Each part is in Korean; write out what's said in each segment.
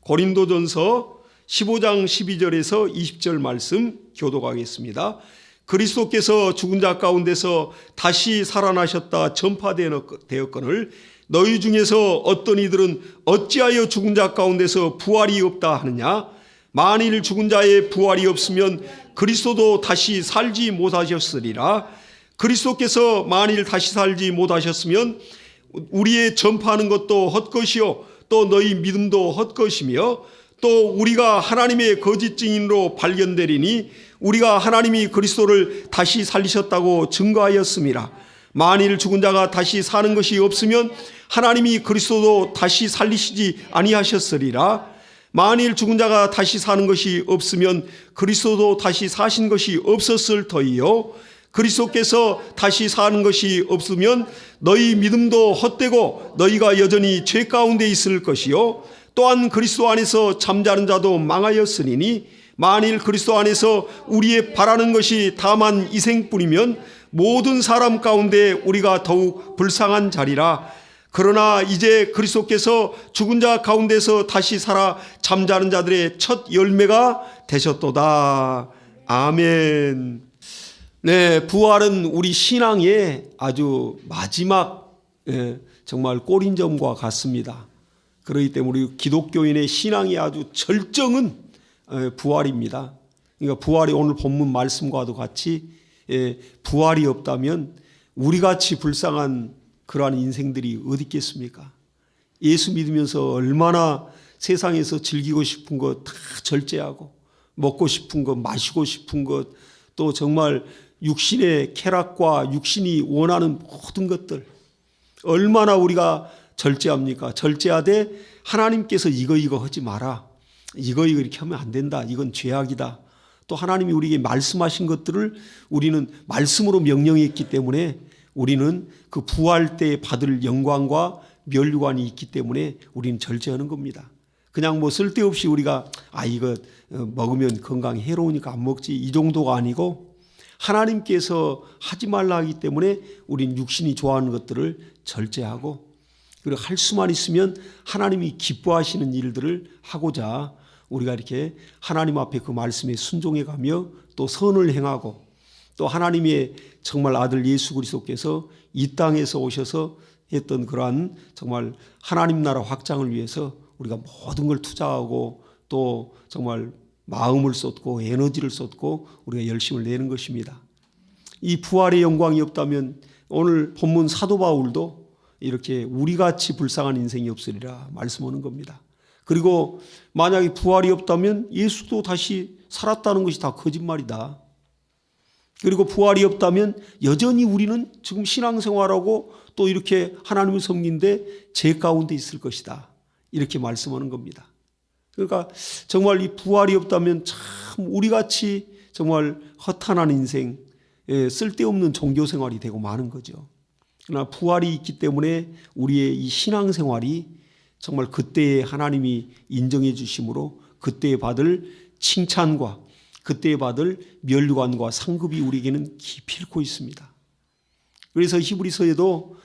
고린도전서 15장 12절에서 20절 말씀 교독하겠습니다. 그리스도께서 죽은 자 가운데서 다시 살아나셨다 전파되었거늘 너희 중에서 어떤 이들은 어찌하여 죽은 자 가운데서 부활이 없다 하느냐. 만일 죽은 자의 부활이 없으면 그리스도도 다시 살지 못하셨으리라. 그리스도께서 만일 다시 살지 못하셨으면 우리의 전파하는 것도 헛것이요 또 너희 믿음도 헛것이며 또 우리가 하나님의 거짓 증인으로 발견되리니 우리가 하나님이 그리스도를 다시 살리셨다고 증거하였음이라. 만일 죽은 자가 다시 사는 것이 없으면 하나님이 그리스도도 다시 살리시지 아니하셨으리라. 만일 죽은 자가 다시 사는 것이 없으면 그리스도도 다시 사신 것이 없었을 터이요 그리스도께서 다시 사는 것이 없으면 너희 믿음도 헛되고 너희가 여전히 죄 가운데 있을 것이요 또한 그리스도 안에서 잠자는 자도 망하였으니 만일 그리스도 안에서 우리의 바라는 것이 다만 이생뿐이면 모든 사람 가운데 우리가 더욱 불쌍한 자리라. 그러나 이제 그리스도께서 죽은 자 가운데서 다시 살아 잠자는 자들의 첫 열매가 되셨도다. 아멘. 네, 부활은 우리 신앙의 아주 마지막 정말 꼬린점과 같습니다. 그렇기 때문에 우리 기독교인의 신앙의 아주 절정은 부활입니다. 그러니까 부활이 오늘 본문 말씀과도 같이 부활이 없다면 우리같이 불쌍한 그러한 인생들이 어디 있겠습니까? 예수 믿으면서 얼마나 세상에서 즐기고 싶은 것 다 절제하고 먹고 싶은 것, 마시고 싶은 것, 또 정말 육신의 쾌락과 육신이 원하는 모든 것들 얼마나 우리가 절제합니까? 절제하되 하나님께서 이거 하지 마라. 이거 이렇게 하면 안 된다. 이건 죄악이다. 또 하나님이 우리에게 말씀하신 것들을 우리는 말씀으로 명령했기 때문에 우리는 그 부활 때 받을 영광과 멸관이 있기 때문에 우리는 절제하는 겁니다. 그냥 뭐 쓸데없이 우리가 이거 먹으면 건강에 해로우니까 안 먹지 이 정도가 아니고 하나님께서 하지 말라 하기 때문에 우리는 육신이 좋아하는 것들을 절제하고 그리고 할 수만 있으면 하나님이 기뻐하시는 일들을 하고자 우리가 이렇게 하나님 앞에 그 말씀에 순종해 가며 또 선을 행하고 또 하나님의 정말 아들 예수 그리스도께서 이 땅에서 오셔서 했던 그러한 정말 하나님 나라 확장을 위해서 우리가 모든 걸 투자하고 또 정말 마음을 쏟고 에너지를 쏟고 우리가 열심을 내는 것입니다. 이 부활의 영광이 없다면 오늘 본문 사도 바울도 이렇게 우리같이 불쌍한 인생이 없으리라 말씀하는 겁니다. 그리고 만약에 부활이 없다면 예수도 다시 살았다는 것이 다 거짓말이다. 그리고 부활이 없다면 여전히 우리는 지금 신앙생활하고 또 이렇게 하나님을 섬기는데 죄 가운데 있을 것이다. 이렇게 말씀하는 겁니다. 그러니까 정말 이 부활이 없다면 참 우리같이 정말 허탄한 인생, 쓸데없는 종교생활이 되고 마는 거죠. 그러나 부활이 있기 때문에 우리의 이 신앙생활이 정말 그때에 하나님이 인정해 주심으로 그때에 받을 칭찬과 그때에 받을 면류관과 상급이 우리에게는 기필코 있습니다. 그래서 히브리서에도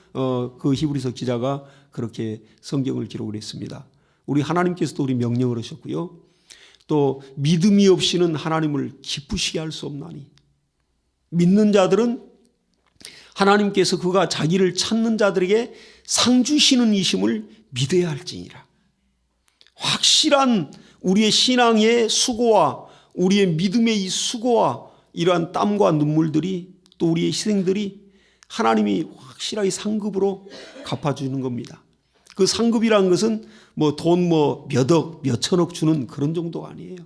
그 히브리서 기자가 그렇게 성경을 기록을 했습니다. 우리 하나님께서도 우리 명령을 하셨고요. 또 믿음이 없이는 하나님을 기쁘시게 할 수 없나니 믿는 자들은 하나님께서 그가 자기를 찾는 자들에게 상 주시는 이심을 믿어야 할지니라. 확실한 우리의 신앙의 수고와 우리의 믿음의 이 수고와 이러한 땀과 눈물들이 또 우리의 희생들이 하나님이 확실하게 상급으로 갚아주는 겁니다. 그 상급이라는 것은 뭐 돈 몇억, 몇천억 주는 그런 정도가 아니에요.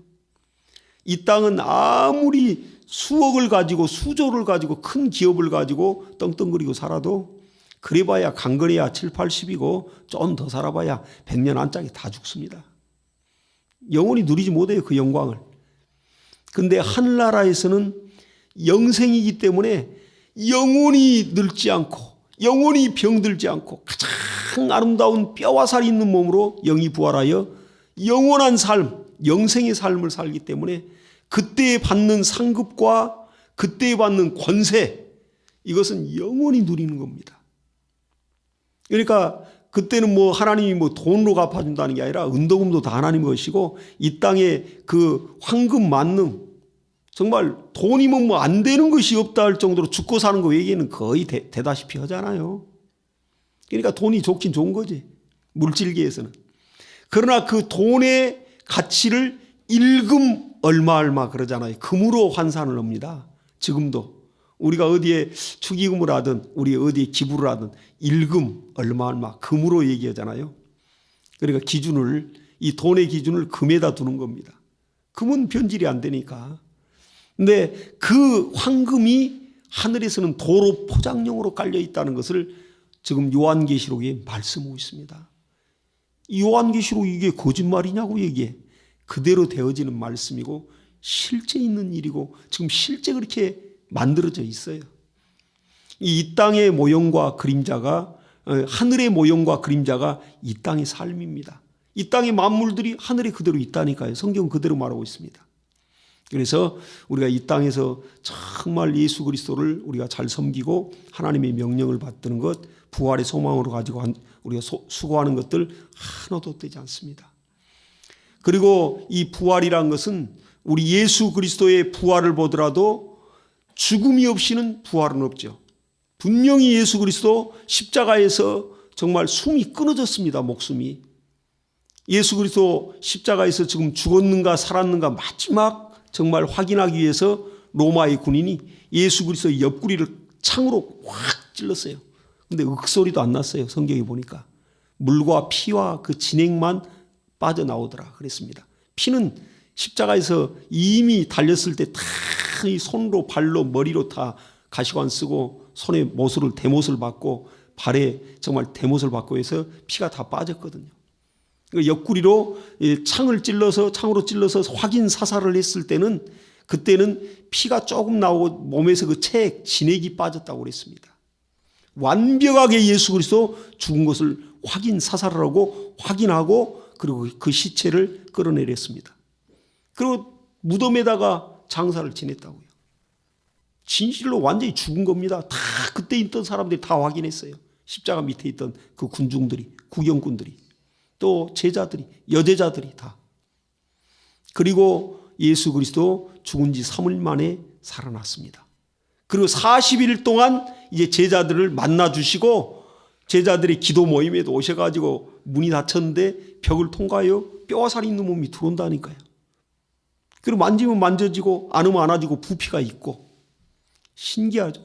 이 땅은 아무리 수억을 가지고 수조를 가지고 큰 기업을 가지고 떵떵거리고 살아도 그래봐야 강건해야 7, 80이고 좀 더 살아봐야 100년 안짝에 다 죽습니다. 영원히 누리지 못해요, 그 영광을. 근데 하늘나라에서는 영생이기 때문에 영원히 늙지 않고 영원히 병들지 않고 가장 아름다운 뼈와 살이 있는 몸으로 영이 부활하여 영원한 삶, 영생의 삶을 살기 때문에 그때에 받는 상급과 그때에 받는 권세, 이것은 영원히 누리는 겁니다. 그러니까 그때는 뭐 하나님이 뭐 돈으로 갚아준다는 게 아니라 은도금도 다 하나님 것이고 이 땅에 그 황금 만능 정말 돈이면 뭐 안 되는 것이 없다 할 정도로 죽고 사는 거 외에는 거의 되다시피 하잖아요. 그러니까 돈이 좋긴 좋은 거지. 물질계에서는. 그러나 그 돈의 가치를 일금 얼마 그러잖아요. 금으로 환산을 합니다. 지금도. 우리가 어디에 축의금을 하든 우리 어디에 기부를 하든 일금 얼마 금으로 얘기하잖아요. 그러니까 기준을 이 돈의 기준을 금에다 두는 겁니다. 금은 변질이 안 되니까. 근데 그 황금이 하늘에서는 도로 포장용으로 깔려 있다는 것을 지금 요한계시록에 말씀하고 있습니다. 요한계시록 이게 거짓말이냐고 얘기해. 그대로 되어지는 말씀이고 실제 있는 일이고 지금 실제 그렇게 만들어져 있어요. 이 땅의 모형과 그림자가 하늘의 모형과 그림자가 이 땅의 삶입니다. 이 땅의 만물들이 하늘에 그대로 있다니까요. 성경 그대로 말하고 있습니다. 그래서 우리가 이 땅에서 정말 예수 그리스도를 우리가 잘 섬기고 하나님의 명령을 받드는 것, 부활의 소망으로 가지고 우리가 수고하는 것들 하나도 되지 않습니다. 그리고 이 부활이란 것은 우리 예수 그리스도의 부활을 보더라도 죽음이 없이는 부활은 없죠. 분명히 예수 그리스도 십자가에서 정말 숨이 끊어졌습니다. 목숨이. 예수 그리스도 십자가에서 지금 죽었는가 살았는가 마지막 정말 확인하기 위해서 로마의 군인이 예수 그리스도의 옆구리를 창으로 확 찔렀어요. 근데 윽소리도 안 났어요. 성경에 보니까. 물과 피와 그 진액만 빠져나오더라 그랬습니다. 피는 십자가에서 이미 달렸을 때 다 손으로 발로 머리로 다 가시관 쓰고 손에 못을 대못을 받고 발에 정말 대못을 받고 해서 피가 다 빠졌거든요. 옆구리로 창으로 찔러서 확인 사살을 했을 때는 그때는 피가 조금 나오고 몸에서 그 진액이 빠졌다고 그랬습니다. 완벽하게 예수 그리스도 죽은 것을 확인 사살을 하고 확인하고 그리고 그 시체를 끌어내렸습니다. 그리고 무덤에다가 장사를 지냈다고요. 진실로 완전히 죽은 겁니다. 다 그때 있던 사람들이 다 확인했어요. 십자가 밑에 있던 그 군중들이, 구경꾼들이, 또 제자들이, 여제자들이 다. 그리고 예수 그리스도 죽은 지 3일 만에 살아났습니다. 그리고 40일 동안 이제 제자들을 만나 주시고 제자들이 기도 모임에도 오셔가지고 문이 닫혔는데 벽을 통과하여 뼈와 살이 있는 몸이 들어온다니까요. 그리고 만지면 만져지고 안으면 안아지고 부피가 있고 신기하죠.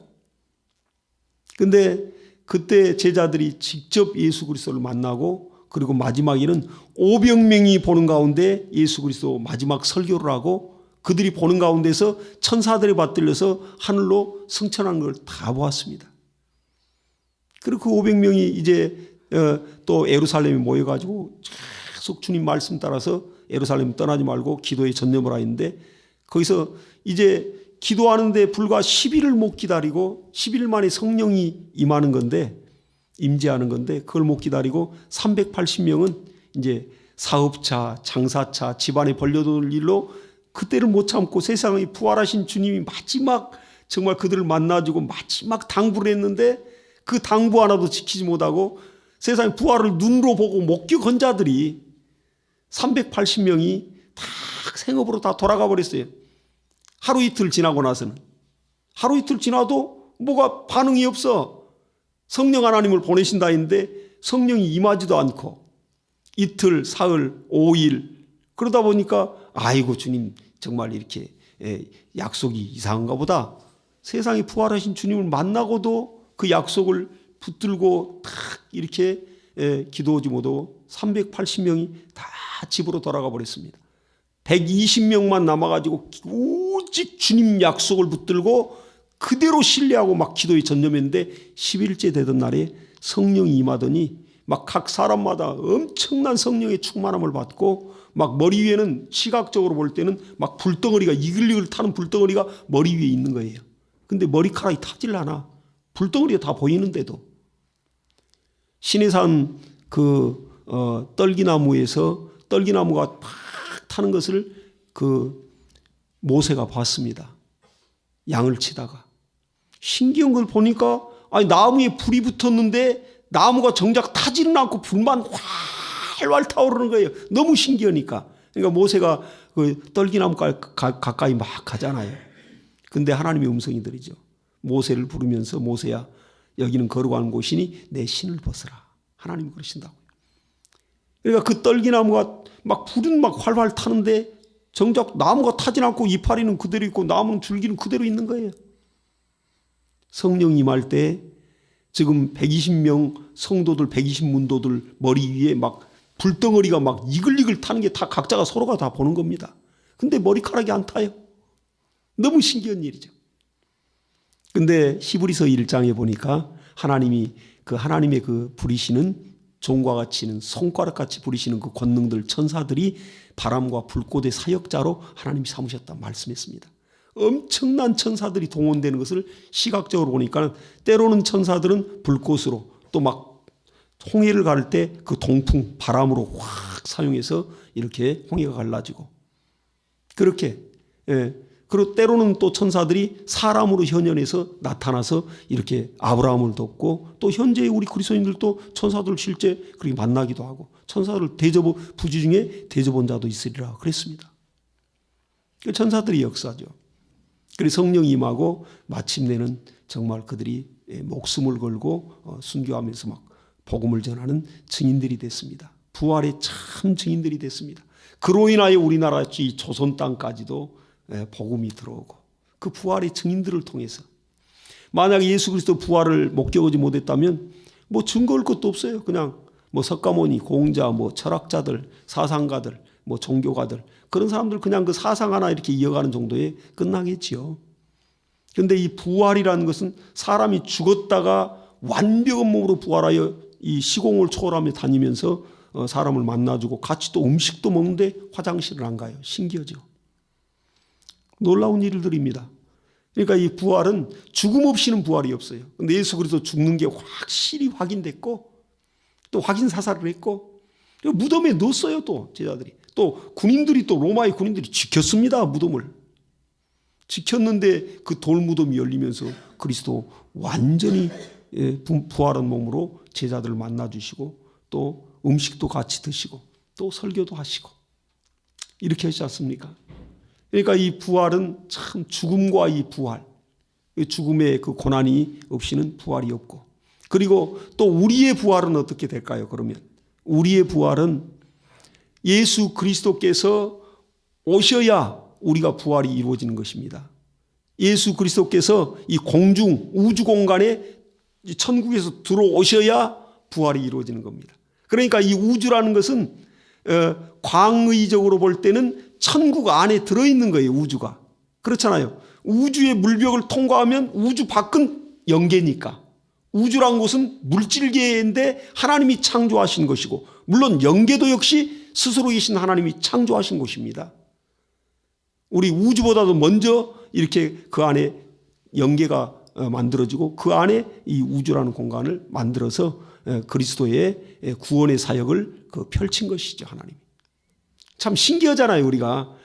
근데 그때 제자들이 직접 예수 그리스도를 만나고 그리고 마지막에는 500명이 보는 가운데 예수 그리스도 마지막 설교를 하고 그들이 보는 가운데서 천사들이 받들려서 하늘로 승천한 걸 다 보았습니다. 그리고 그 500명이 이제 또 예루살렘에 모여가지고 계속 주님 말씀 따라서 예루살렘 떠나지 말고 기도에 전념을 하는데 거기서 이제 기도하는데 불과 10일을 못 기다리고 10일 만에 성령이 임하는 건데 임재하는 건데 그걸 못 기다리고 380명은 이제 사업차, 장사차, 집안에 벌려둘 일로 그때를 못 참고 세상에 부활하신 주님이 마지막 정말 그들을 만나주고 마지막 당부를 했는데 그 당부 하나도 지키지 못하고 세상에 부활을 눈으로 보고 목격한 자들이 380명이 다 생업으로 다 돌아가 버렸어요. 하루 이틀 지나고 나서는. 하루 이틀 지나도 뭐가 반응이 없어. 성령 하나님을 보내신다 했는데 성령이 임하지도 않고 이틀, 사흘, 5일 그러다 보니까 아이고 주님 정말 이렇게 약속이 이상한가 보다. 세상에 부활하신 주님을 만나고도 그 약속을 붙들고 딱 이렇게 기도하지 못하고 380명이 다 집으로 돌아가 버렸습니다. 120명만 남아가지고 오직 주님 약속을 붙들고 그대로 신뢰하고 막 기도에 전념했는데 10일째 되던 날에 성령이 임하더니 막 각 사람마다 엄청난 성령의 충만함을 받고 막 머리 위에는 시각적으로 볼 때는 막 불덩어리가 이글이글 타는 불덩어리가 머리 위에 있는 거예요. 근데 머리카락이 타질 않아. 불덩어리가 다 보이는데도. 시내산 그 떨기나무에서 떨기나무가 팍 타는 것을 그 모세가 봤습니다. 양을 치다가. 신기한 걸 보니까 아니 나무에 불이 붙었는데 나무가 정작 타지는 않고 불만 활활 타오르는 거예요. 너무 신기하니까. 그러니까 모세가 그 떨기나무 가까이 막 가잖아요. 근데 하나님의 음성이 들리죠. 모세를 부르면서 모세야 여기는 거룩한 곳이니 내 신을 벗으라. 하나님이 그러신다고요. 그러니까 그 떨기나무가 막 불은 막 활활 타는데 정작 나무가 타진 않고 이파리는 그대로 있고 나무는 줄기는 그대로 있는 거예요. 성령 임할 때 지금 120명 성도들 120문도들 머리 위에 막 불덩어리가 막 이글이글 타는 게 다 각자가 서로가 다 보는 겁니다. 근데 머리카락이 안 타요. 너무 신기한 일이죠. 근데 히브리서 1장에 보니까 하나님이 하나님의 그 부리시는 종과 같이 있는 손가락같이 부리시는 그 권능들 천사들이 바람과 불꽃의 사역자로 하나님이 삼으셨다 말씀했습니다. 엄청난 천사들이 동원되는 것을 시각적으로 보니까 때로는 천사들은 불꽃으로 또 막 홍해를 가를 때 그 동풍 바람으로 확 사용해서 이렇게 홍해가 갈라지고 그렇게 그리고 때로는 또 천사들이 사람으로 현현해서 나타나서 이렇게 아브라함을 돕고 또 현재 우리 그리스도인들도 천사들 실제 그렇게 만나기도 하고 천사들 부지 중에 대접한 자도 있으리라 그랬습니다. 천사들이 역사죠. 그래서 성령이 임하고 마침내는 정말 그들이 목숨을 걸고 순교하면서 막 복음을 전하는 증인들이 됐습니다. 부활의 참 증인들이 됐습니다. 그로 인하여 우리나라 이 조선 땅까지도 복음이 들어오고 그 부활의 증인들을 통해서 만약 예수 그리스도 부활을 목격하지 못했다면 뭐 증거할 것도 없어요. 그냥 뭐 석가모니, 공자, 뭐 철학자들, 사상가들, 뭐 종교가들 그런 사람들 그냥 그 사상 하나 이렇게 이어가는 정도에 끝나겠지요. 그런데 이 부활이라는 것은 사람이 죽었다가 완벽한 몸으로 부활하여 이 시공을 초월하며 다니면서 사람을 만나주고 같이 또 음식도 먹는데 화장실을 안 가요. 신기하죠. 놀라운 일들입니다. 그러니까 이 부활은 죽음 없이는 부활이 없어요. 근데 예수 그리스도 죽는 게 확실히 확인됐고 또 확인 사살을 했고 무덤에 넣었어요. 또 제자들이 또 군인들이 또 로마의 군인들이 지켰습니다. 무덤을 지켰는데 그 돌무덤이 열리면서 그리스도 완전히 부활한 몸으로 제자들을 만나주시고 또 음식도 같이 드시고 또 설교도 하시고 이렇게 하시지 않습니까? 그러니까 이 부활은 참 죽음과 이 부활, 죽음의 그 고난이 없이는 부활이 없고 그리고 또 우리의 부활은 어떻게 될까요? 그러면 우리의 부활은 예수 그리스도께서 오셔야 우리가 부활이 이루어지는 것입니다. 예수 그리스도께서 이 공중 우주 공간에 천국에서 들어오셔야 부활이 이루어지는 겁니다. 그러니까 이 우주라는 것은 광의적으로 볼 때는 천국 안에 들어있는 거예요. 우주가. 그렇잖아요. 우주의 물벽을 통과하면 우주 밖은 영계니까. 우주란 곳은 물질계인데 하나님이 창조하신 것이고 물론 영계도 역시 스스로 계신 하나님이 창조하신 곳입니다. 우리 우주보다도 먼저 이렇게 그 안에 영계가 만들어지고 그 안에 이 우주라는 공간을 만들어서 그리스도의 구원의 사역을 펼친 것이죠. 하나님. 참 신기하잖아요. 우리가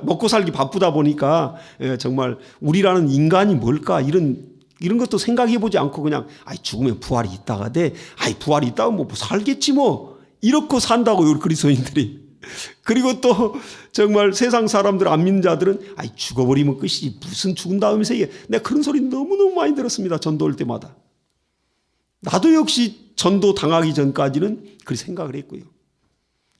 먹고 살기 바쁘다 보니까 정말 우리라는 인간이 뭘까 이런 것도 생각해 보지 않고 그냥 죽으면 부활이 있다가 부활이 있다가 뭐 살겠지 뭐 이렇게 산다고요. 우리 그리스도인들이. 그리고 또 정말 세상 사람들 안 믿는 자들은 죽어버리면 끝이지 무슨 죽은 다음에서 이게 내가 그런 소리 너무너무 많이 들었습니다. 전도할 때마다. 나도 역시 전도 당하기 전까지는 그렇게 생각을 했고요.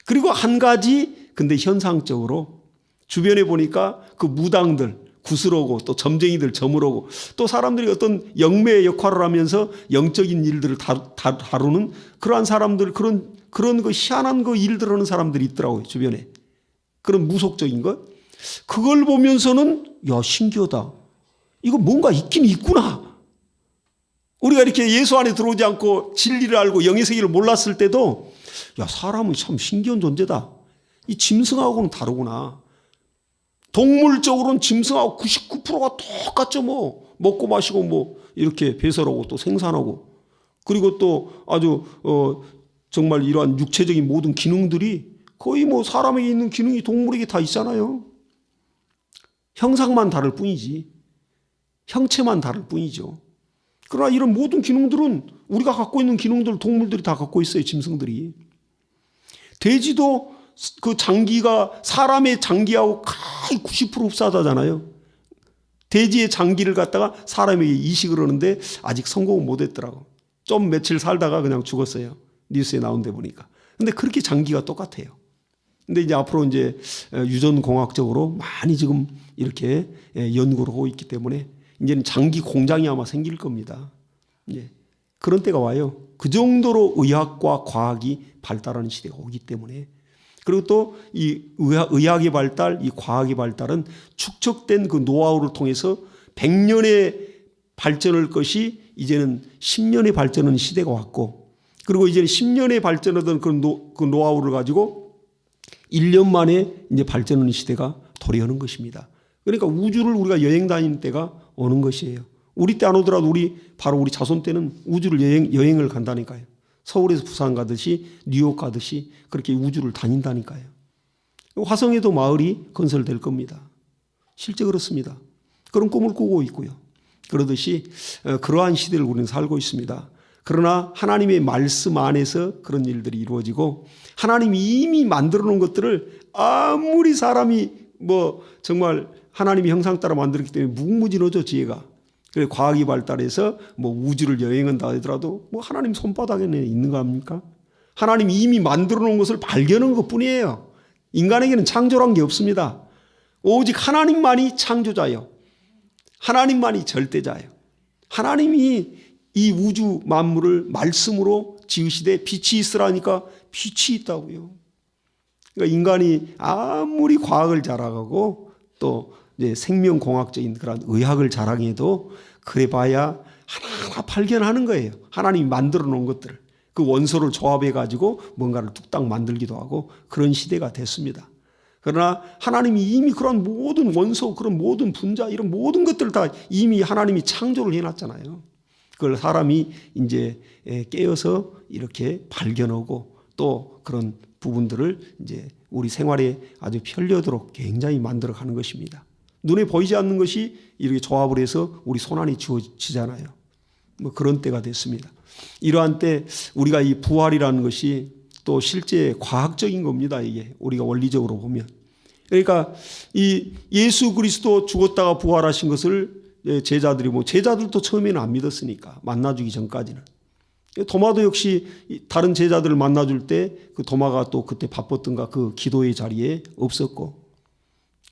그리고 한 가지 근데 현상적으로 주변에 보니까 그 무당들 구슬오고 또 점쟁이들 저물오고 또 사람들이 어떤 영매의 역할을 하면서 영적인 일들을 다루는 그러한 사람들 그런 그 희한한 그 일들 하는 사람들이 있더라고요. 주변에. 그런 무속적인 것. 그걸 보면서는 야 신기하다. 이거 뭔가 있긴 있구나. 우리가 이렇게 예수 안에 들어오지 않고 진리를 알고 영의 세계를 몰랐을 때도 야 사람은 참 신기한 존재다. 이 짐승하고는 다르구나. 동물적으로는 짐승하고 99%가 똑같죠. 뭐 먹고 마시고 뭐 이렇게 배설하고 또 생산하고 그리고 또 아주 정말 이러한 육체적인 모든 기능들이 거의 뭐 사람에게 있는 기능이 동물에게 다 있잖아요. 형상만 다를 뿐이지 형체만 다를 뿐이죠. 그러나 이런 모든 기능들은 우리가 갖고 있는 기능들 동물들이 다 갖고 있어요. 짐승들이. 돼지도 그 장기가 사람의 장기하고 거의 90% 흡사하다잖아요. 돼지의 장기를 갖다가 사람에게 이식을 하는데 아직 성공은 못했더라고. 좀 며칠 살다가 그냥 죽었어요. 뉴스에 나온 데 보니까. 근데 그렇게 장기가 똑같아요. 근데 이제 앞으로 이제 유전공학적으로 많이 지금 이렇게 연구를 하고 있기 때문에 이제는 장기 공장이 아마 생길 겁니다. 예. 그런 때가 와요. 그 정도로 의학과 과학이 발달하는 시대가 오기 때문에. 그리고 또 이 의학의 발달, 이 과학의 발달은 축적된 그 노하우를 통해서 100년의 발전할 것이 이제는 10년의 발전하는 시대가 왔고, 그리고 이제는 10년의 발전하던 그 노하우를 가지고 1년 만에 이제 발전하는 시대가 도래하는 것입니다. 그러니까 우주를 우리가 여행 다니는 때가 오는 것이에요. 우리 때 안 오더라도 바로 우리 자손 때는 우주를 여행을 간다니까요. 서울에서 부산 가듯이 뉴욕 가듯이 그렇게 우주를 다닌다니까요. 화성에도 마을이 건설될 겁니다. 실제 그렇습니다. 그런 꿈을 꾸고 있고요. 그러듯이 그러한 시대를 우리는 살고 있습니다. 그러나 하나님의 말씀 안에서 그런 일들이 이루어지고 하나님이 이미 만들어 놓은 것들을 아무리 사람이 정말 하나님의 형상 따라 만들었기 때문에 무궁무진하죠, 지혜가. 그래서 과학이 발달해서 우주를 여행한다 하더라도 하나님 손바닥에 있는 거 아닙니까? 하나님이 이미 만들어 놓은 것을 발견한 것 뿐이에요. 인간에게는 창조란 게 없습니다. 오직 하나님만이 창조자요. 하나님만이 절대자요. 하나님이 이 우주 만물을 말씀으로 지으시되 빛이 있으라니까 빛이 있다고요. 그러니까 인간이 아무리 과학을 자랑하고 또 이제 생명공학적인 그런 의학을 자랑해도 그래봐야 하나하나 발견하는 거예요. 하나님이 만들어 놓은 것들을. 그 원소를 조합해 가지고 뭔가를 뚝딱 만들기도 하고 그런 시대가 됐습니다. 그러나 하나님이 이미 그런 모든 원소, 그런 모든 분자, 이런 모든 것들을 다 이미 하나님이 창조를 해놨잖아요. 그걸 사람이 이제 깨어서 이렇게 발견하고 또 그런 부분들을 이제 우리 생활에 아주 편리하도록 굉장히 만들어가는 것입니다. 눈에 보이지 않는 것이 이렇게 조합을 해서 우리 손안에 쥐어지잖아요. 그런 때가 됐습니다. 이러한 때 우리가 이 부활이라는 것이 또 실제 과학적인 겁니다. 이게 우리가 원리적으로 보면. 그러니까 이 예수 그리스도 죽었다가 부활하신 것을 제자들이 제자들도 처음에는 안 믿었으니까 만나주기 전까지는. 도마도 역시 다른 제자들을 만나줄 때 그 도마가 또 그때 바빴던가 그 기도의 자리에 없었고,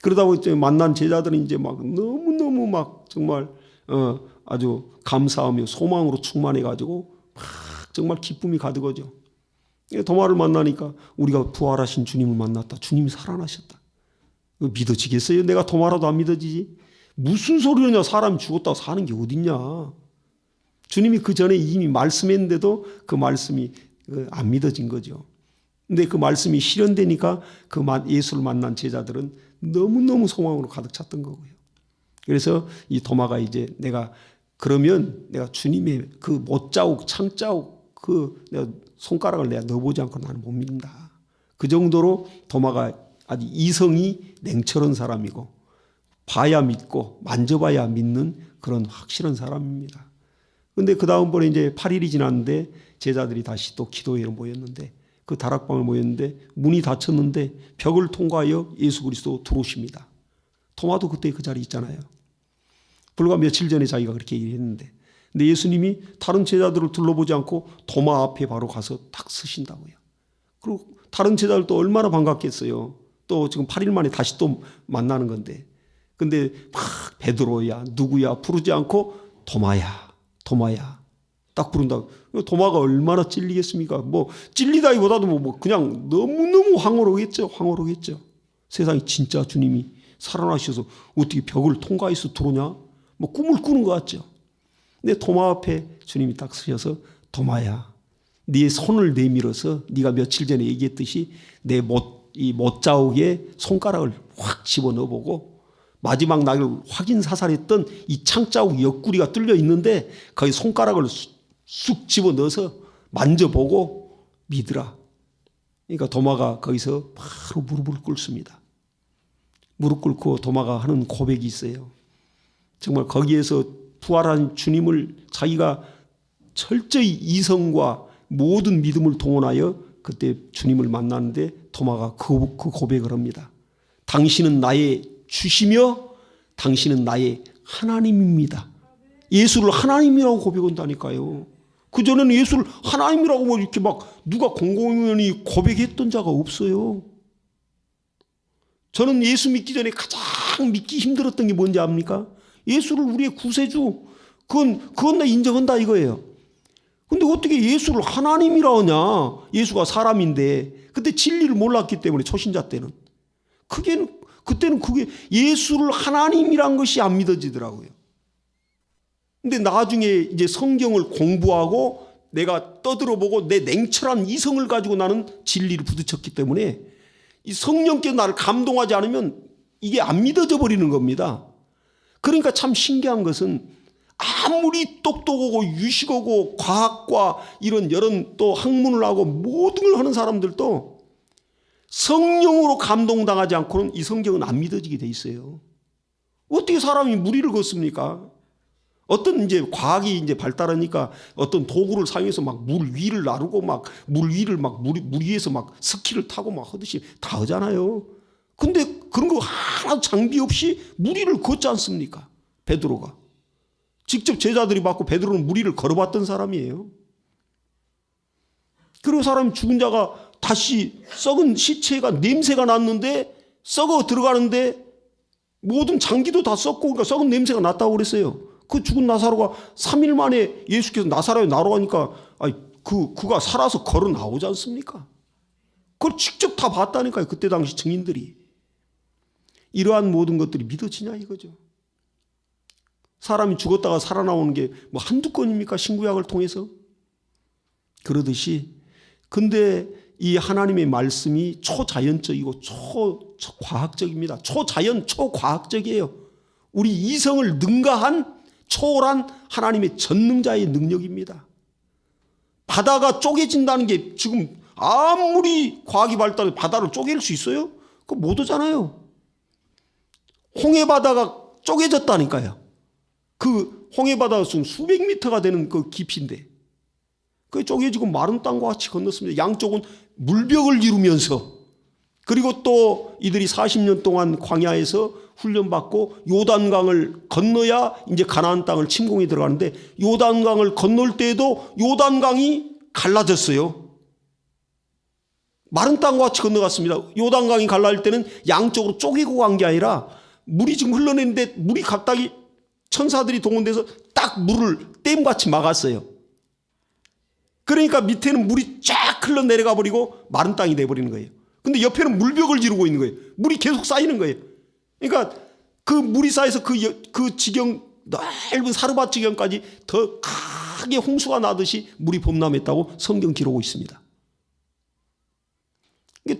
그러다 보니 만난 제자들은 이제 너무너무 정말 아주 감사하며 소망으로 충만해가지고 정말 기쁨이 가득하죠. 도마를 만나니까 우리가 부활하신 주님을 만났다. 주님이 살아나셨다. 믿어지겠어요? 내가 도마라도 안 믿어지지? 무슨 소리냐? 사람이 죽었다고 사는 게 어딨냐? 주님이 그 전에 이미 말씀했는데도 그 말씀이 안 믿어진 거죠. 근데 그 말씀이 실현되니까 그 예수를 만난 제자들은 너무너무 소망으로 가득 찼던 거고요. 그래서 이 도마가 이제 그러면 내가 주님의 그 못자국, 창자국, 내가 손가락을 내가 넣어보지 않고 나는 못 믿는다. 그 정도로 도마가 아주 이성이 냉철한 사람이고 봐야 믿고 만져봐야 믿는 그런 확실한 사람입니다. 근데 그 다음번에 이제 8일이 지났는데 제자들이 다시 또 기도회로 모였는데 그 다락방을 모였는데 문이 닫혔는데 벽을 통과하여 예수 그리스도 들어오십니다. 도마도 그때 그 자리에 있잖아요. 불과 며칠 전에 자기가 그렇게 얘기했는데, 근데 예수님이 다른 제자들을 둘러보지 않고 도마 앞에 바로 가서 딱 서신다고요. 그리고 다른 제자들도 얼마나 반갑겠어요. 또 지금 8일 만에 다시 또 만나는 건데, 근데 막 베드로야 누구야 부르지 않고 도마야 딱 부른다. 도마가 얼마나 찔리겠습니까? 찔리다기보다도 그냥 너무너무 황홀하겠죠. 세상에 진짜 주님이 살아나셔서 어떻게 벽을 통과해서 들어오냐? 꿈을 꾸는 것 같죠. 근데 도마 앞에 주님이 딱 서셔서 도마야, 네 손을 내밀어서 네가 며칠 전에 얘기했듯이 이 못자국에 손가락을 확 집어넣어보고 마지막 낙을 확인 사살했던 이 창자국 옆구리가 뚫려 있는데 거기 손가락을 쑥 집어넣어서 만져보고 믿으라. 그러니까 도마가 거기서 바로 무릎을 꿇습니다. 무릎 꿇고 도마가 하는 고백이 있어요. 정말 거기에서 부활한 주님을 자기가 철저히 이성과 모든 믿음을 동원하여 그때 주님을 만나는데 토마가 그 고백을 합니다. 당신은 나의 주시며 당신은 나의 하나님입니다. 예수를 하나님이라고 고백한다니까요. 그전에는 예수를 하나님이라고 뭐 이렇게 막 누가 공공연히 고백했던 자가 없어요. 저는 예수 믿기 전에 가장 믿기 힘들었던 게 뭔지 압니까? 예수를 우리의 구세주, 그건 나 인정한다 이거예요. 근데 어떻게 예수를 하나님이라 하냐? 예수가 사람인데. 그때 진리를 몰랐기 때문에 초신자 때는. 그때는 그게 예수를 하나님이란 것이 안 믿어지더라고요. 근데 나중에 이제 성경을 공부하고 내가 떠들어보고 내 냉철한 이성을 가지고 나는 진리를 부딪혔기 때문에 이 성령께서 나를 감동하지 않으면 이게 안 믿어져 버리는 겁니다. 그러니까 참 신기한 것은 아무리 똑똑하고 유식하고 과학과 이런 또 학문을 하고 모든 걸 하는 사람들도 성령으로 감동당하지 않고는 이 성경은 안 믿어지게 돼 있어요. 어떻게 사람이 무리를 걷습니까? 어떤 이제 과학이 이제 발달하니까 어떤 도구를 사용해서 막 물 위를 나르고 막 물 위를 막 물 위에서 막 스키를 타고 막 하듯이 다 하잖아요. 근데 그런 거 하나도 장비 없이 무리를 걷지 않습니까? 베드로가. 직접 제자들이 받고 베드로는 무리를 걸어봤던 사람이에요. 그리고 사람이 죽은 자가 다시 썩은 시체가 냄새가 났는데 썩어 들어가는데 모든 장기도 다 썩고 그러니까 썩은 냄새가 났다고 그랬어요. 그 죽은 나사로가 3일 만에 예수께서 나사로에 나오니까 그가 살아서 걸어 나오지 않습니까? 그걸 직접 다 봤다니까요. 그때 당시 증인들이. 이러한 모든 것들이 믿어지냐 이거죠. 사람이 죽었다가 살아나오는 게 뭐 한두 건입니까? 신구약을 통해서. 그러듯이 근데 이 하나님의 말씀이 초자연적이고 초과학적입니다. 초과학적이에요. 우리 이성을 능가한 초월한 하나님의 전능자의 능력입니다. 바다가 쪼개진다는 게 지금 아무리 과학이 발달해 바다를 쪼갤 수 있어요? 그거 못 하잖아요. 홍해바다가 쪼개졌다니까요. 그 홍해바다가 수백 미터가 되는 그 깊이인데 그게 쪼개지고 마른 땅과 같이 건넜습니다. 양쪽은 물벽을 이루면서 그리고 또 이들이 40년 동안 광야에서 훈련받고 요단강을 건너야 이제 가나안 땅을 침공에 들어가는데 요단강을 건널 때에도 요단강이 갈라졌어요. 마른 땅과 같이 건너갔습니다. 요단강이 갈라질 때는 양쪽으로 쪼개고 간 게 아니라 물이 지금 흘러내는데 물이 갑자기 천사들이 동원돼서 딱 물을 댐같이 막았어요. 그러니까 밑에는 물이 쫙 흘러내려가 버리고 마른 땅이 돼버리는 거예요. 근데 옆에는 물벽을 이루고 있는 거예요. 물이 계속 쌓이는 거예요. 그러니까 그 물이 쌓여서 그 지경 넓은 사르밧 지경까지 더 크게 홍수가 나듯이 물이 범람했다고 성경 기록하고 있습니다.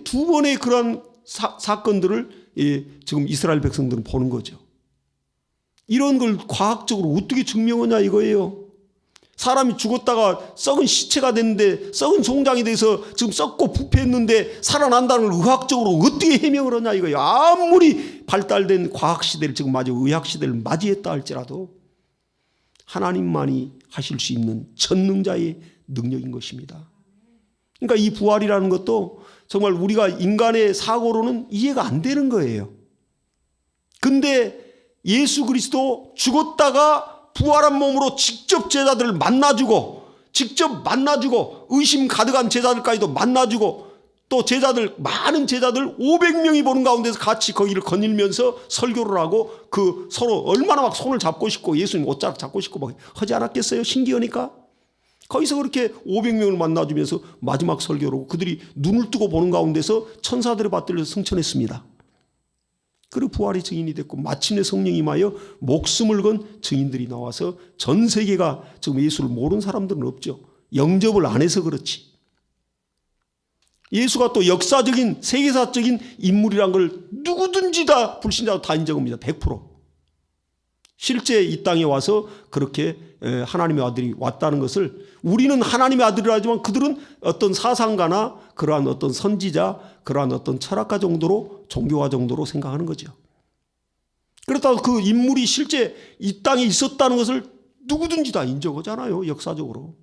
두 번의 그런 사건들을 지금 이스라엘 백성들은 보는 거죠. 이런 걸 과학적으로 어떻게 증명하냐 이거예요. 사람이 죽었다가 썩은 시체가 됐는데 썩은 송장이 돼서 지금 썩고 부패했는데 살아난다는 걸 의학적으로 어떻게 해명을 하냐 이거예요. 아무리 발달된 과학시대를 지금 의학시대를 맞이했다 할지라도 하나님만이 하실 수 있는 전능자의 능력인 것입니다. 그러니까 이 부활이라는 것도 정말 우리가 인간의 사고로는 이해가 안 되는 거예요. 근데 예수 그리스도 죽었다가 부활한 몸으로 직접 제자들을 만나주고 의심 가득한 제자들까지도 만나주고 또 많은 제자들 500명이 보는 가운데서 같이 거기를 거닐면서 설교를 하고 그 서로 얼마나 막 손을 잡고 싶고 예수님 옷자락 잡고 싶고 막 하지 않았겠어요? 신기하니까. 거기서 그렇게 500명을 만나주면서 마지막 설교를 하고 그들이 눈을 뜨고 보는 가운데서 천사들의 받들려서 승천했습니다. 그리고 부활의 증인이 됐고 마침내 성령이 임하여 목숨을 건 증인들이 나와서 전 세계가 지금 예수를 모르는 사람들은 없죠. 영접을 안 해서 그렇지. 예수가 또 역사적인 세계사적인 인물이란 걸 누구든지 다 불신자도 다 인정합니다. 100%. 실제 이 땅에 와서 그렇게 하나님의 아들이 왔다는 것을 우리는 하나님의 아들이라지만 그들은 어떤 사상가나 그러한 어떤 선지자 그러한 어떤 철학가 정도로 종교화 정도로 생각하는 거죠. 그렇다고 그 인물이 실제 이 땅에 있었다는 것을 누구든지 다 인정하잖아요, 역사적으로.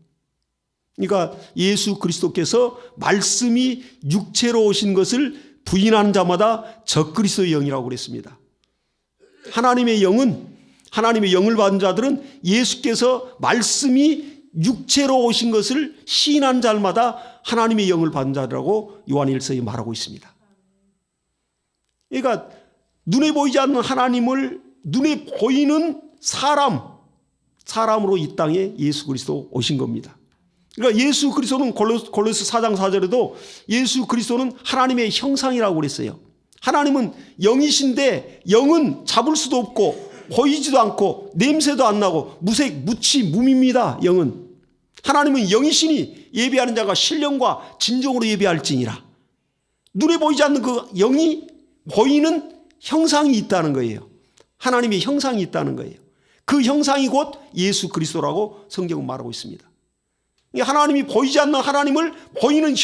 그러니까 예수 그리스도께서 말씀이 육체로 오신 것을 부인하는 자마다 적그리스도의 영이라고 그랬습니다. 하나님의 영을 받은 자들은 예수께서 말씀이 육체로 오신 것을 시인한 자마다 하나님의 영을 받은 자라고 요한일서에 말하고 있습니다. 그러니까 눈에 보이지 않는 하나님을 눈에 보이는 사람으로 이 땅에 예수 그리스도 오신 겁니다. 그러니까 예수 그리스도는 골로새 4장 4절에도 예수 그리스도는 하나님의 형상이라고 그랬어요. 하나님은 영이신데 영은 잡을 수도 없고 보이지도 않고 냄새도 안 나고 무입니다. 영은. 하나님은 영이시니 예배하는 자가 신령과 진정으로 예배할지니라. 눈에 보이지 않는 그 영이 보이는 형상이 있다는 거예요. 하나님의 형상이 있다는 거예요. 그 형상이 곧 예수 그리스도라고 성경은 말하고 있습니다. 하나님이 보이지 않는 하나님을 보이는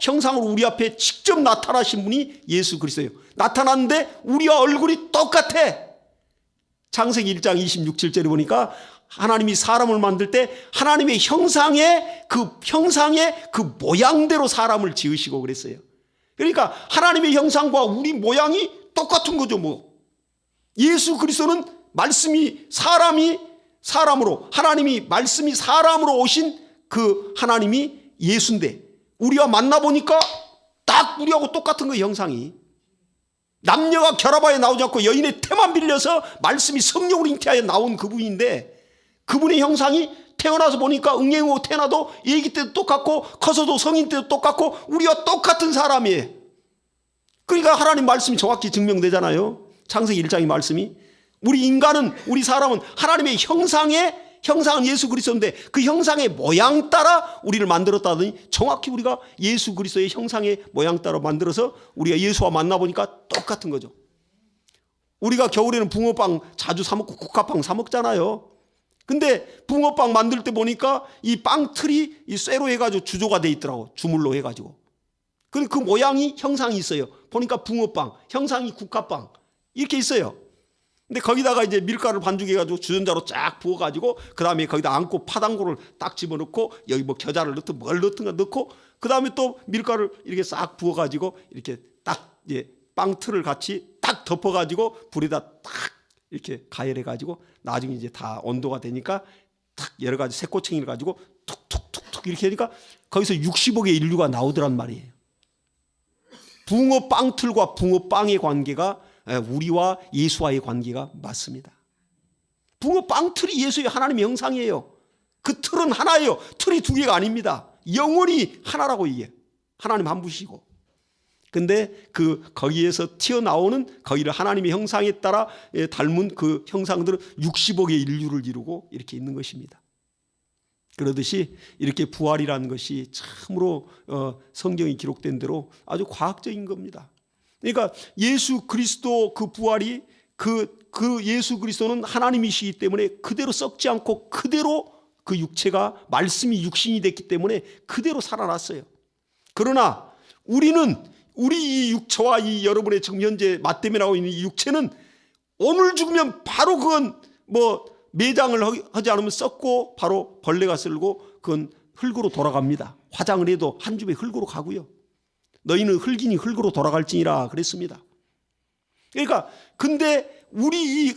형상으로 우리 앞에 직접 나타나신 분이 예수 그리스도예요. 나타났는데 우리와 얼굴이 똑같아. 창세기 1장 26절에 보니까 하나님이 사람을 만들 때 하나님의 형상의 그 모양대로 사람을 지으시고 그랬어요. 그러니까 하나님의 형상과 우리 모양이 똑같은 거죠, 뭐. 예수 그리스도는 말씀이 사람으로 오신 그 하나님이 예수인데 우리와 만나보니까 딱 우리하고 똑같은 거 형상이. 남녀가 결합하여 나오지 않고 여인의 태만 빌려서 말씀이 성령으로 잉태하여 나온 그분인데 그분의 형상이 태어나서 보니까 응애고 태어나도 애기 때도 똑같고 커서도 성인 때도 똑같고 우리와 똑같은 사람이에요. 그러니까 하나님 말씀이 정확히 증명되잖아요. 창세기 1장의 말씀이. 우리 사람은 하나님의 형상은 예수 그리스도인데 그 형상의 모양 따라 우리를 만들었다더니 정확히 우리가 예수 그리스도의 형상의 모양 따라 만들어서 우리가 예수와 만나보니까 똑같은 거죠. 우리가 겨울에는 붕어빵 자주 사 먹고 국화빵 사 먹잖아요. 근데 붕어빵 만들 때 보니까 이 빵 틀이 이 쇠로 해가지고 주조가 돼 있더라고. 주물로 해가지고. 그 모양이 형상이 있어요. 보니까 붕어빵, 형상이 국화빵 이렇게 있어요. 근데 거기다가 이제 밀가루를 반죽해가지고 주전자로 쫙 부어가지고 그 다음에 거기다 안고 파당고를 딱 집어넣고 여기 뭐 겨자를 넣든 뭘 넣든 넣고 그 다음에 또 밀가루를 이렇게 싹 부어가지고 이렇게 딱 이제 빵 틀을 같이 딱 덮어가지고 불에다 딱 이렇게 가열해가지고 나중에 이제 다 온도가 되니까 딱 여러 가지 새꼬챙이를 가지고 툭툭툭툭 이렇게 하니까 거기서 60억의 인류가 나오더란 말이에요. 붕어 빵 틀과 붕어 빵의 관계가 우리와 예수와의 관계가 맞습니다. 붕어 빵 틀이 예수의 하나님의 형상이에요. 그 틀은 하나예요. 틀이 두 개가 아닙니다. 영원히 하나라고 이게. 하나님 한 분이시고. 근데 거기에서 튀어나오는 거기를 하나님의 형상에 따라 닮은 그 형상들은 60억의 인류를 이루고 이렇게 있는 것입니다. 그러듯이 이렇게 부활이라는 것이 참으로 성경이 기록된 대로 아주 과학적인 겁니다. 그러니까 예수 그리스도 그 부활이 그 예수 그리스도는 하나님이시기 때문에 그대로 썩지 않고 그대로 그 육체가 말씀이 육신이 됐기 때문에 그대로 살아났어요. 그러나 우리는 우리 이 육체와 이 여러분의 지금 현재 맞대면하고 있는 이 육체는 오늘 죽으면 바로 그건 뭐 매장을 하지 않으면 썩고 바로 벌레가 쓸고 그건 흙으로 돌아갑니다. 화장을 해도 한 줌의 흙으로 가고요. 너희는 흙이니 흙으로 돌아갈지니라 그랬습니다. 그러니까 근데 우리 이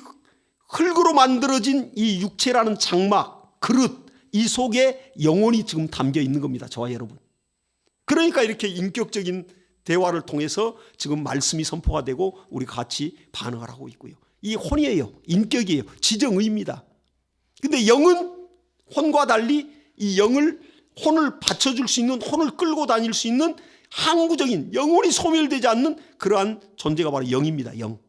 흙으로 만들어진 이 육체라는 장막, 그릇 이 속에 영혼이 지금 담겨 있는 겁니다. 저와 여러분. 그러니까 이렇게 인격적인 대화를 통해서 지금 말씀이 선포가 되고 우리가 같이 반응을 하고 있고요. 이 혼이에요. 인격이에요. 지정의입니다. 근데 영은 혼과 달리 이 혼을 받쳐줄 수 있는, 혼을 끌고 다닐 수 있는 항구적인 영혼이 소멸되지 않는 그러한 존재가 바로 영입니다. 영.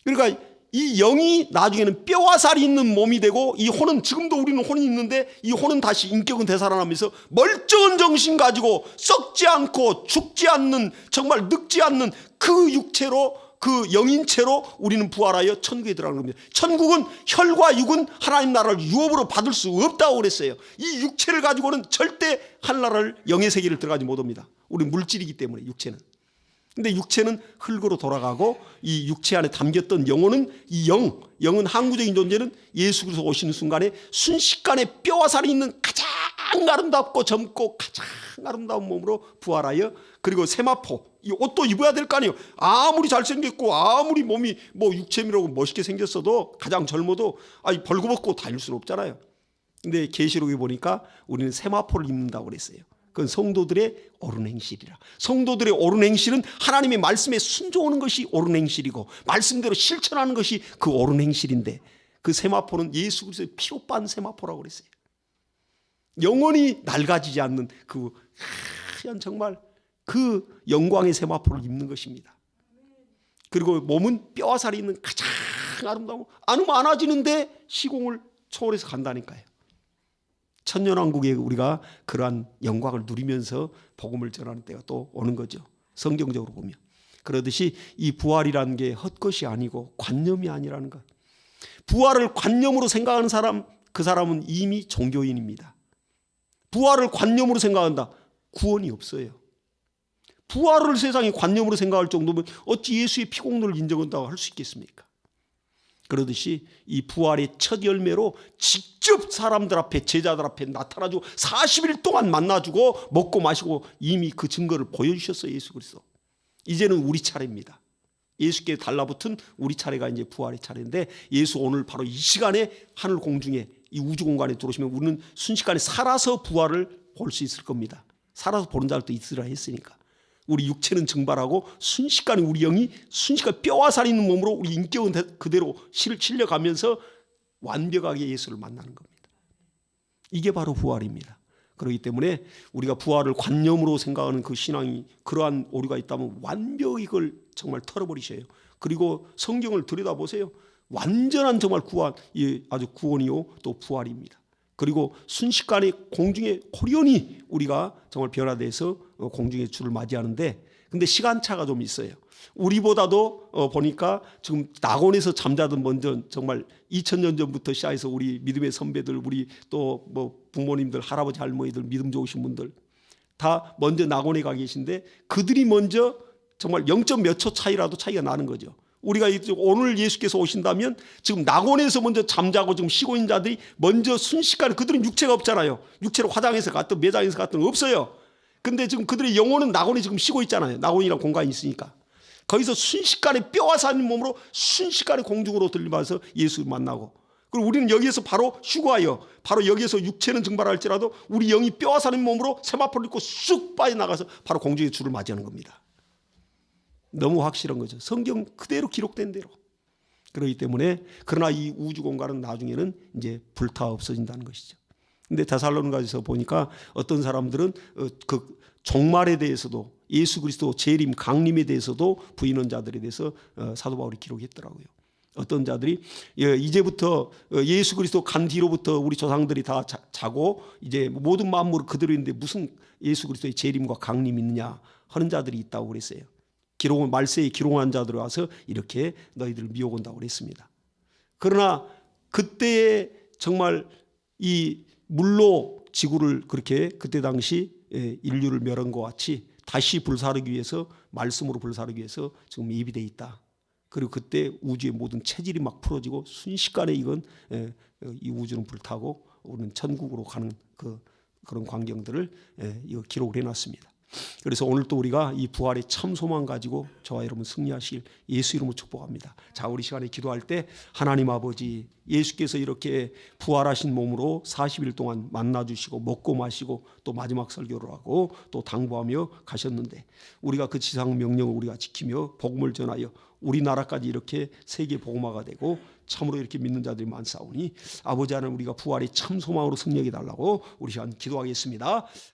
그러니까 이 영이 나중에는 뼈와 살이 있는 몸이 되고 이 혼은 지금도 우리는 혼이 있는데 이 혼은 다시 인격은 되살아나면서 멀쩡한 정신 가지고 썩지 않고 죽지 않는 정말 늙지 않는 그 육체로 그 영인체로 우리는 부활하여 천국에 들어가는 겁니다. 천국은 혈과 육은 하나님 나라를 유업으로 받을 수 없다고 그랬어요. 이 육체를 가지고는 절대 하늘나라를 영의 세계를 들어가지 못합니다. 우리 물질이기 때문에 육체는. 근데 육체는 흙으로 돌아가고 이 육체 안에 담겼던 영혼은 이 영은 항구적인 존재는 예수 그리스도 오시는 순간에 순식간에 뼈와 살이 있는 가장 아름답고 젊고 가장 아름다운 몸으로 부활하여 그리고 세마포 이 옷도 입어야 될 거 아니에요. 아무리 잘생겼고 아무리 몸이 뭐 육체미라고 멋있게 생겼어도 가장 젊어도 벌거벗고 다닐 수는 없잖아요. 근데 계시록에 보니까 우리는 세마포를 입는다고 그랬어요. 그건 성도들의 옳은 행실이라. 성도들의 옳은 행실은 하나님의 말씀에 순종하는 것이 옳은 행실이고 말씀대로 실천하는 것이 그 옳은 행실인데 그 세마포는 예수 그리스도의 피로 빤 세마포라고 그랬어요. 영원히 낡아지지 않는 그 하얀 정말 그 영광의 세마포를 입는 것입니다. 그리고 몸은 뼈와 살이 있는 가장 아름다운 안 많아지는데 시공을 초월해서 간다니까요. 천년왕국에 우리가 그러한 영광을 누리면서 복음을 전하는 때가 또 오는 거죠. 성경적으로 보면. 그러듯이 이 부활이라는 게 헛것이 아니고 관념이 아니라는 것. 부활을 관념으로 생각하는 사람, 그 사람은 이미 종교인입니다. 부활을 관념으로 생각한다. 구원이 없어요. 부활을 세상이 관념으로 생각할 정도면 어찌 예수의 피공로를 인정한다고 할 수 있겠습니까? 그러듯이 이 부활의 첫 열매로 직접 사람들 앞에 제자들 앞에 나타나주고 40일 동안 만나주고 먹고 마시고 이미 그 증거를 보여주셨어요. 예수 그리스도. 이제는 우리 차례입니다. 예수께 달라붙은 우리 차례가 이제 부활의 차례인데 예수 오늘 바로 이 시간에 하늘 공중에 이 우주 공간에 들어오시면 우리는 순식간에 살아서 부활을 볼 수 있을 겁니다. 살아서 보는 자들도 있으라 했으니까. 우리 육체는 증발하고 순식간에 우리 영이 순식간에 뼈와 살 있는 몸으로 우리 인격은 그대로 실려가면서 완벽하게 예수를 만나는 겁니다. 이게 바로 부활입니다. 그렇기 때문에 우리가 부활을 관념으로 생각하는 그 신앙이 그러한 오류가 있다면 완벽히 그걸 정말 털어버리셔요. 그리고 성경을 들여다보세요. 완전한 정말 구원, 아주 구원이요 또 부활입니다. 그리고 순식간에 공중에 호련히 우리가 정말 변화돼서 공중의 주를 맞이하는데 근데 시간차가 좀 있어요. 우리보다도 보니까 지금 낙원에서 잠자던 먼저 정말 2000년 전부터 시작해서 우리 믿음의 선배들 우리 또 뭐 부모님들 할아버지 할머니들 믿음 좋으신 분들 다 먼저 낙원에 가 계신데 그들이 먼저 정말 0점 몇 초 차이라도 차이가 나는 거죠. 우리가 오늘 예수께서 오신다면 지금 낙원에서 먼저 잠자고 지금 쉬고 있는 자들이 먼저 순식간에 그들은 육체가 없잖아요. 육체로 화장해서 갔든 매장에서 갔든 없어요. 근데 지금 그들의 영혼은 낙원에 지금 쉬고 있잖아요. 낙원이란 공간이 있으니까. 거기서 순식간에 뼈와 살 있는 몸으로 순식간에 공중으로 들리면서 예수 만나고 그리고 우리는 여기에서 바로 휴거하여 바로 여기에서 육체는 증발할지라도 우리 영이 뼈와 살 있는 몸으로 세마포를 입고 쑥 빠져나가서 바로 공중의 주를 맞이하는 겁니다. 너무 확실한 거죠. 성경 그대로 기록된 대로. 그렇기 때문에 그러나 이 우주 공간은 나중에는 이제 불타 없어진다는 것이죠. 근데 데살로니가에서 보니까 어떤 사람들은 그 종말에 대해서도 예수 그리스도 재림 강림에 대해서도 부인한 자들에 대해서 사도 바울이 기록했더라고요. 어떤 자들이 이제부터 예수 그리스도 간 뒤로부터 우리 조상들이 다 자고 이제 모든 만물은 그대로 있는데 무슨 예수 그리스도의 재림과 강림이 있느냐 하는 자들이 있다고 그랬어요. 기록은 말세에 기록한 자들 와서 이렇게 너희들을 미혹한다고 그랬습니다. 그러나 그때에 정말 이 물로 지구를 그렇게 그때 당시 인류를 멸한 것 같이 다시 불사르기 위해서 말씀으로 불사르기 위해서 지금 예비되어 있다. 그리고 그때 우주의 모든 체질이 막 풀어지고 순식간에 이건 이 우주는 불타고 우리는 천국으로 가는 그런 광경들을 이거 기록을 해놨습니다. 그래서 오늘 또 우리가 이 부활의 참 소망 가지고 저와 여러분 승리하실 예수 이름으로 축복합니다. 자, 우리 시간에 기도할 때 하나님 아버지 예수께서 이렇게 부활하신 몸으로 40일 동안 만나주시고 먹고 마시고 또 마지막 설교를 하고 또 당부하며 가셨는데 우리가 그 지상 명령을 우리가 지키며 복음을 전하여 우리나라까지 이렇게 세계 복음화가 되고 참으로 이렇게 믿는 자들이 많사오니 아버지 하나님 우리가 부활의 참 소망으로 승리하게 달라고 우리 시간 기도하겠습니다.